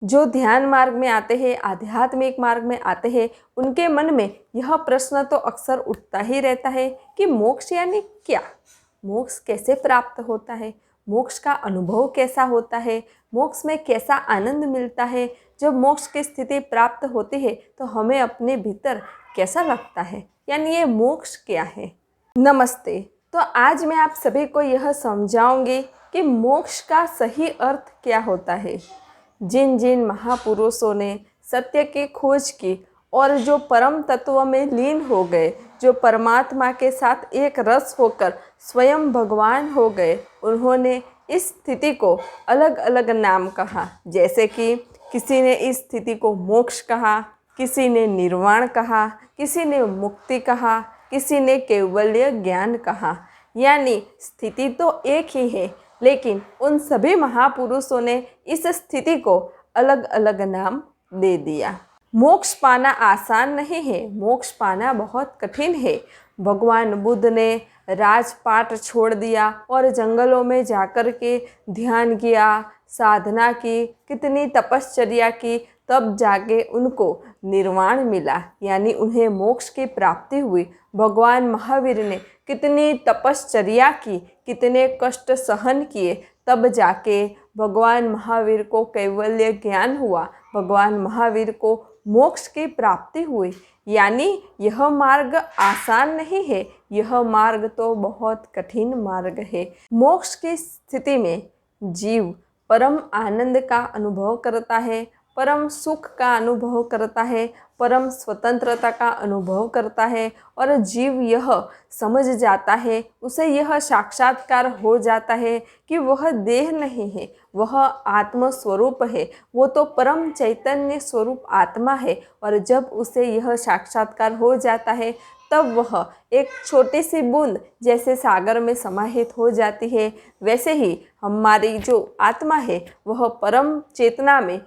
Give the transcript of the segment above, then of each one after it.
जो ध्यान मार्ग में आते हैं, आध्यात्मिक मार्ग में आते हैं, उनके मन में यह प्रश्न तो अक्सर उठता ही रहता है कि मोक्ष यानी क्या? मोक्ष कैसे प्राप्त होता है? मोक्ष का अनुभव कैसा होता है? मोक्ष में कैसा आनंद मिलता है? जब मोक्ष की स्थिति प्राप्त होती है तो हमें अपने भीतर कैसा लगता है? यानी ये मोक्ष क्या है? नमस्ते। तो आज मैं आप सभी को यह समझाऊंगी कि मोक्ष का सही अर्थ क्या होता है। जिन जिन महापुरुषों ने सत्य की खोज की और जो परम तत्व में लीन हो गए, जो परमात्मा के साथ एक रस होकर स्वयं भगवान हो गए, उन्होंने इस स्थिति को अलग अलग नाम कहा। जैसे कि किसी ने इस स्थिति को मोक्ष कहा, किसी ने निर्वाण कहा, किसी ने मुक्ति कहा, किसी ने कैवल्य ज्ञान कहा। यानी स्थिति तो एक ही है, लेकिन उन सभी महापुरुषों ने इस स्थिति को अलग अलग नाम दे दिया। मोक्ष पाना आसान नहीं है, मोक्ष पाना बहुत कठिन है। भगवान बुद्ध ने राजपाट छोड़ दिया और जंगलों में जाकर के ध्यान किया, साधना की, कितनी तपश्चर्या की, तब जाके उनको निर्वाण मिला, यानी उन्हें मोक्ष की प्राप्ति हुई। भगवान महावीर ने कितनी तपश्चर्या की, कितने कष्ट सहन किए, तब जाके भगवान महावीर को कैवल्य ज्ञान हुआ, भगवान महावीर को मोक्ष की प्राप्ति हुई। यानी यह मार्ग आसान नहीं है, यह मार्ग तो बहुत कठिन मार्ग है। मोक्ष की स्थिति में जीव परम आनंद का अनुभव करता है, परम सुख का अनुभव करता है, परम स्वतंत्रता का अनुभव करता है और जीव यह समझ जाता है, उसे यह साक्षात्कार हो जाता है कि वह देह नहीं है, वह आत्म स्वरूप है, वो तो परम चैतन्य स्वरूप आत्मा है। और जब उसे यह साक्षात्कार हो जाता है तब वह एक छोटी सी बूंद जैसे सागर में समाहित हो जाती है। वैसे ही हमारी जो आत्मा है वह परम चेतना में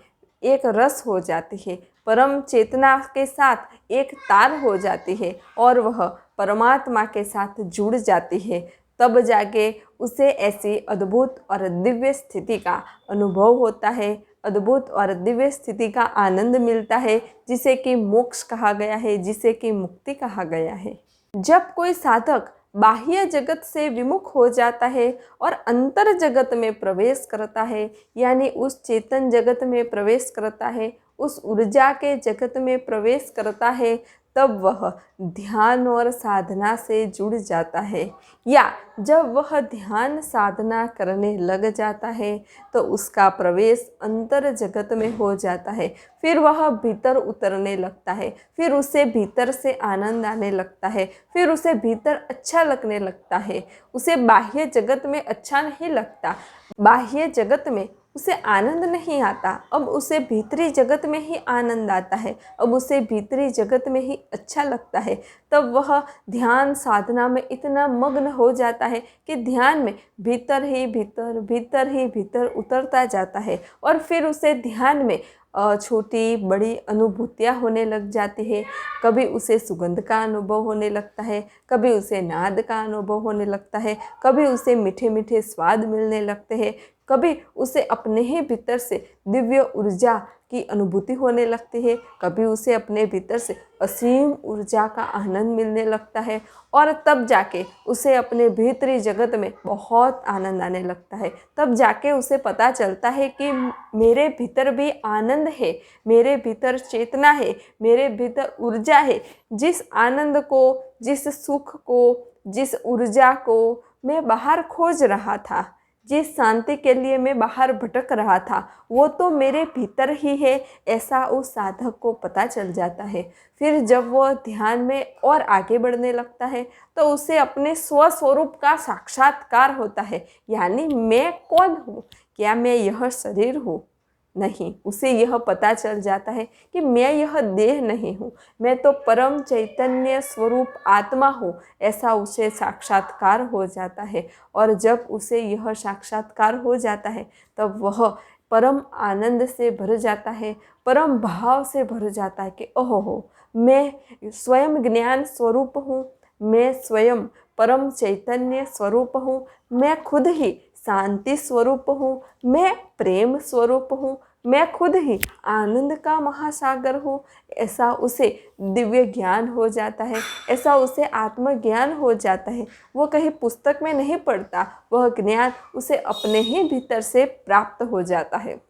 एक रस हो जाती है, परम चेतना के साथ एक तार हो जाती है और वह परमात्मा के साथ जुड़ जाती है। तब जाके उसे ऐसी अद्भुत और दिव्य स्थिति का अनुभव होता है, अद्भुत और दिव्य स्थिति का आनंद मिलता है, जिसे कि मोक्ष कहा गया है, जिसे कि मुक्ति कहा गया है। जब कोई साधक बाह्य जगत से विमुख हो जाता है और अंतर जगत में प्रवेश करता है, यानी उस चेतन जगत में प्रवेश करता है, उस ऊर्जा के जगत में प्रवेश करता है, तब वह ध्यान और साधना से जुड़ जाता है। या जब वह ध्यान साधना करने लग जाता है तो उसका प्रवेश अंतर जगत में हो जाता है। फिर वह भीतर उतरने लगता है, फिर उसे भीतर से आनंद आने लगता है, फिर उसे भीतर अच्छा लगने लगता है। उसे बाह्य जगत में अच्छा नहीं लगता, बाह्य जगत में उसे आनंद नहीं आता, अब उसे भीतरी जगत में ही आनंद आता है, अब उसे भीतरी जगत में ही अच्छा लगता है। तब वह ध्यान साधना में इतना मग्न हो जाता है कि ध्यान में भीतर ही भीतर, भीतर ही भीतर उतरता जाता है और फिर उसे ध्यान में छोटी बड़ी अनुभूतियाँ होने लग जाती है। कभी उसे सुगंध का अनुभव होने लगता है, कभी उसे नाद का अनुभव होने लगता है, कभी उसे मीठे मीठे स्वाद मिलने लगते हैं, कभी उसे अपने ही भीतर से दिव्य ऊर्जा की अनुभूति होने लगती है, कभी उसे अपने भीतर से असीम ऊर्जा का आनंद मिलने लगता है और तब जाके उसे अपने भीतरी जगत में बहुत आनंद आने लगता है। तब जाके उसे पता चलता है कि मेरे भीतर भी आनंद है, मेरे भीतर चेतना है, मेरे भीतर ऊर्जा है। जिस आनंद को, जिस सुख को, जिस ऊर्जा को मैं बाहर खोज रहा था, जिस शांति के लिए मैं बाहर भटक रहा था, वो तो मेरे भीतर ही है, ऐसा उस साधक को पता चल जाता है। फिर जब वो ध्यान में और आगे बढ़ने लगता है तो उसे अपने स्वस्वरूप का साक्षात्कार होता है। यानी मैं कौन हूँ? क्या मैं यह शरीर हूँ? नहीं, उसे यह पता चल जाता है कि मैं यह देह नहीं हूँ, मैं तो परम चैतन्य स्वरूप आत्मा हूँ, ऐसा उसे साक्षात्कार हो जाता है। और जब उसे यह साक्षात्कार हो जाता है तब वह परम आनंद से भर जाता है, परम भाव से भर जाता है कि ओहो, मैं स्वयं ज्ञान स्वरूप हूँ, मैं स्वयं परम चैतन्य स्वरूप हूँ, मैं खुद ही शांति स्वरूप हूँ, मैं प्रेम स्वरूप हूँ, मैं खुद ही आनंद का महासागर हूँ, ऐसा उसे दिव्य ज्ञान हो जाता है, ऐसा उसे आत्मज्ञान हो जाता है। वो कहीं पुस्तक में नहीं पढ़ता, वह ज्ञान उसे अपने ही भीतर से प्राप्त हो जाता है।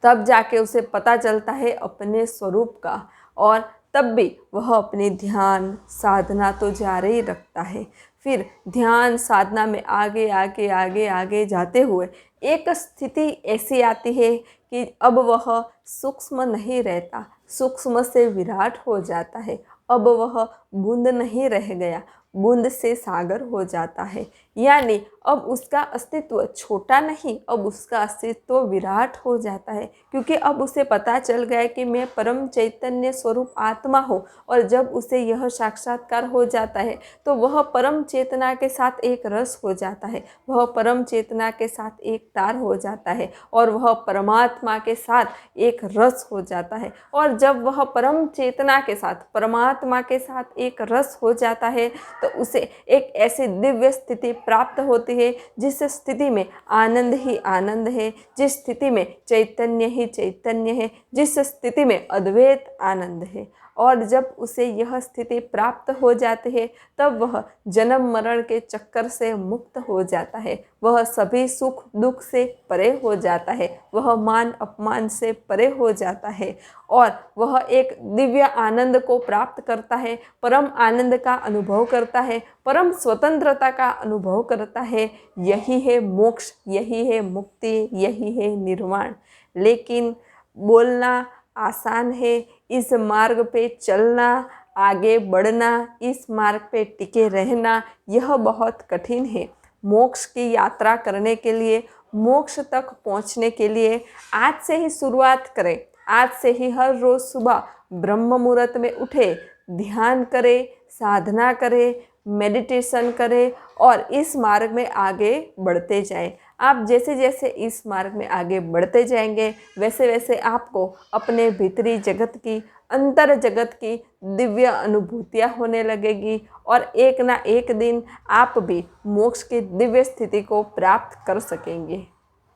तब जाके उसे पता चलता है अपने स्वरूप का, और तब भी वह अपनी ध्यान साधना तो जारी रखता है। फिर ध्यान साधना में आगे आगे आगे आगे जाते हुए एक स्थिति ऐसी आती है कि अब वह सूक्ष्म नहीं रहता, सूक्ष्म से विराट हो जाता है। अब वह बूंद नहीं रह गया, बूंद से सागर हो जाता है। यानी अब उसका अस्तित्व छोटा नहीं, अब उसका अस्तित्व विराट हो जाता है, क्योंकि अब उसे पता चल गया कि मैं परम चैतन्य स्वरूप आत्मा हूँ। और जब उसे यह साक्षात्कार हो जाता है तो वह परम चेतना के साथ एक रस हो जाता है, वह परम चेतना के साथ एक तार हो जाता है, और वह परमात्मा के साथ एक रस हो जाता है। और जब वह परम चेतना के साथ परमात्मा के साथ एक रस हो जाता है तो उसे एक ऐसी दिव्य स्थिति प्राप्त होती है जिस स्थिति में आनंद ही आनंद है, जिस स्थिति में चैतन्य ही चैतन्य है, जिस स्थिति में अद्वैत आनंद है। और जब उसे यह स्थिति प्राप्त हो जाती है तब वह जन्म मरण के चक्कर से मुक्त हो जाता है, वह सभी सुख दुख से परे हो जाता है, वह मान अपमान से परे हो जाता है, और वह एक दिव्य आनंद को प्राप्त करता है, परम आनंद का अनुभव करता है, परम स्वतंत्रता का अनुभव करता है। यही है मोक्ष, यही है मुक्ति, यही है निर्वाण। लेकिन बोलना आसान है, इस मार्ग पे चलना, आगे बढ़ना, इस मार्ग पे टिके रहना यह बहुत कठिन है। मोक्ष की यात्रा करने के लिए, मोक्ष तक पहुंचने के लिए आज से ही शुरुआत करें। आज से ही हर रोज़ सुबह ब्रह्म मुहूर्त में उठे, ध्यान करें, साधना करें, मेडिटेशन करें और इस मार्ग में आगे बढ़ते जाएं। आप जैसे जैसे इस मार्ग में आगे बढ़ते जाएंगे वैसे वैसे आपको अपने भीतरी जगत की, अंतर जगत की दिव्य अनुभूतियाँ होने लगेगी, और एक ना एक दिन आप भी मोक्ष की दिव्य स्थिति को प्राप्त कर सकेंगे।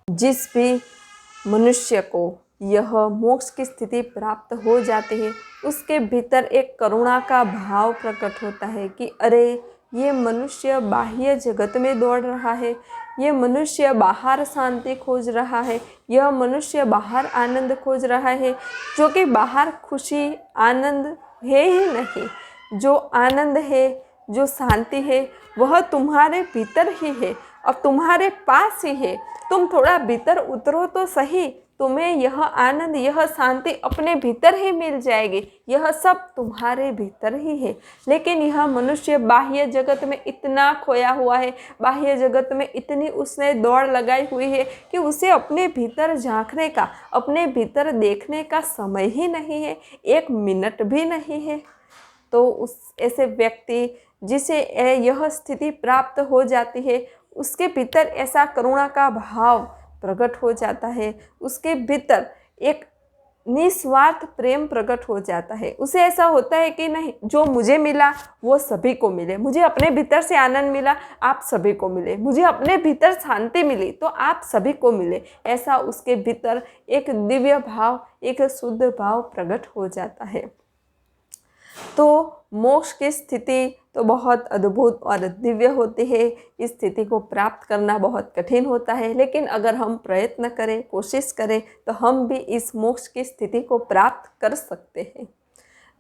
जिस भी मनुष्य को यह मोक्ष की स्थिति प्राप्त हो जाती है उसके भीतर एक करुणा का भाव प्रकट होता है कि अरे ये मनुष्य बाह्य जगत में दौड़ रहा है, ये मनुष्य बाहर शांति खोज रहा है, यह मनुष्य बाहर आनंद खोज रहा है, जो कि बाहर खुशी आनंद है ही नहीं। जो आनंद है, जो शांति है वह तुम्हारे भीतर ही है और तुम्हारे पास ही है। तुम थोड़ा भीतर उतरो तो सही, तुम्हें यह आनंद, यह शांति अपने भीतर ही मिल जाएगी। यह सब तुम्हारे भीतर ही है। लेकिन यह मनुष्य बाह्य जगत में इतना खोया हुआ है, बाह्य जगत में इतनी उसने दौड़ लगाई हुई है कि उसे अपने भीतर झांकने का, अपने भीतर देखने का समय ही नहीं है, एक मिनट भी नहीं है। तो उस ऐसे व्यक्ति जिसे यह स्थिति प्राप्त हो जाती है उसके भीतर ऐसा करुणा का भाव प्रकट हो जाता है, उसके भीतर एक निस्वार्थ प्रेम प्रकट हो जाता है। उसे ऐसा होता है कि नहीं, जो मुझे मिला वो सभी को मिले, मुझे अपने भीतर से आनंद मिला आप सभी को मिले, मुझे अपने भीतर शांति मिली तो आप सभी को मिले। ऐसा उसके भीतर एक दिव्य भाव, एक शुद्ध भाव प्रकट हो जाता है। तो मोक्ष की स्थिति तो बहुत अद्भुत और दिव्य होती है। इस स्थिति को प्राप्त करना बहुत कठिन होता है, लेकिन अगर हम प्रयत्न करें, कोशिश करें तो हम भी इस मोक्ष की स्थिति को प्राप्त कर सकते हैं।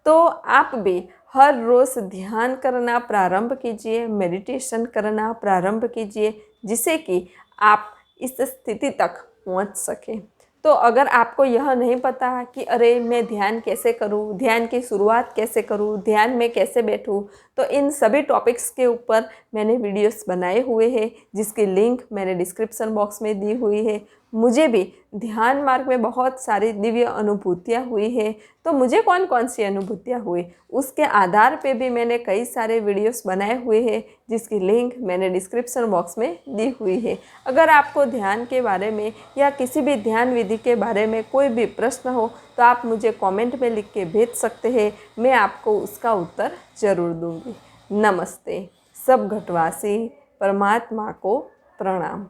तो आप भी हर रोज़ ध्यान करना प्रारंभ कीजिए, मेडिटेशन करना प्रारंभ कीजिए, जिससे कि आप इस स्थिति तक पहुंच सकें। तो अगर आपको यह नहीं पता कि अरे मैं ध्यान कैसे करूं, ध्यान की शुरुआत कैसे करूं, ध्यान में कैसे बैठूं, तो इन सभी टॉपिक्स के ऊपर मैंने वीडियोस बनाए हुए हैं जिसकी लिंक मैंने डिस्क्रिप्शन बॉक्स में दी हुई है। मुझे भी ध्यान मार्ग में बहुत सारी दिव्य अनुभूतियाँ हुई है, तो मुझे कौन कौन सी अनुभूतियाँ हुई उसके आधार पे भी मैंने कई सारे वीडियोस बनाए हुए हैं जिसकी लिंक मैंने डिस्क्रिप्शन बॉक्स में दी हुई है। अगर आपको ध्यान के बारे में या किसी भी ध्यान विधि के बारे में कोई भी प्रश्न हो तो आप मुझे कमेंट में लिख के भेज सकते हैं, मैं आपको उसका उत्तर ज़रूर दूँगी। नमस्ते। सब घटवासी परमात्मा को प्रणाम।